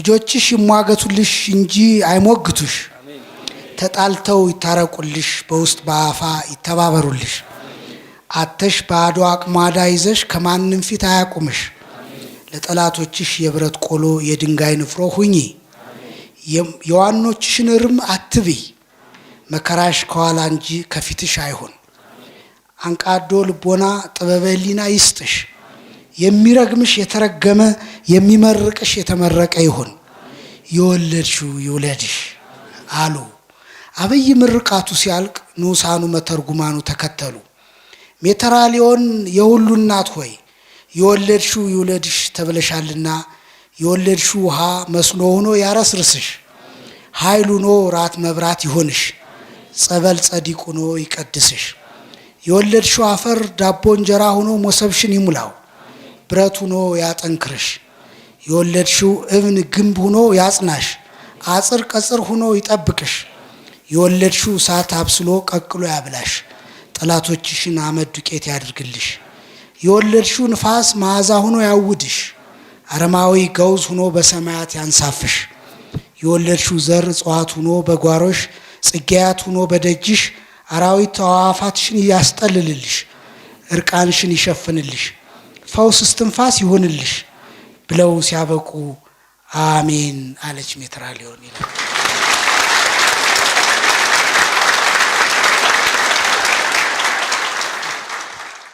ልጆችሽ ይሟገቱልሽ እንጂ አይሞግቱሽ ተጣልተው ይታረቁልሽ በውስጥ በአፋ ይተባበሩልሽ አተሽ ባዶ አቅማዳ ይዘሽ ከማንንም ፊት አያቁምሽ ለጠላቶችሽ የብረት ቆሎ የድንጋይ ንፍሮ ሁኚ የዋኖችሽን እርም አትብይ መከራሽ ከኋላ እንጂ ከፊትሽ አይሁን አንቃዶ ልቦና ጥበበሊና ይስጥሽ የሚረግምሽ የተረገመ የሚመርቅሽ የተመረቀ ይሁን የወለድሽው ይውለድሽ አሉ አብይ ምርቃቱ ሲያልቅ ንዑሳኑ መተርጉማኑ ተከተሉ ሜትራሊዮን የሁሉ እናት ሆይ የወለድሽው ይውለድሽ ተብለሻልና የወለድሽው ውሃ መስኖ ሆኖ ያረስርስሽ ኃይል ሆኖ ራት መብራት ይሆንሽ ጸበል ጸዲቅ ሆኖ ይቀድስሽ የወለድሽው አፈር ዳቦ እንጀራ ሆኖ ሞሰብሽን ይሙላው ብረት ሆኖ ያጠንክርሽ የወለድሽው እብን ግንብ ሆኖ ያጽናሽ አጽር ቀጽር ሆኖ ይጠብቅሽ የወለድሽው እሳት አብስሎ ቀቅሎ ያብላሽ ጠላቶችሽን አመድ ዱቄት ያድርግልሽ የወለድሽው ንፋስ መዓዛ ሆኖ ያውድሽ አረማዊ ገውዝ ሆኖ በሰማያት ያንሳፍሽ የወለድሽው ዘር ጽዋት ሆኖ በጓሮሽ ጽጌያት ሆኖ በደጅሽ አራዊት ተዋፋትሽን ያስጠልልልሽ እርቃንሽን ይሸፍንልሽ ፈውስ እስትንፋስ ይሆንልሽ ብለው ሲያበቁ አሜን አለች ሜትራሊዮን ይላል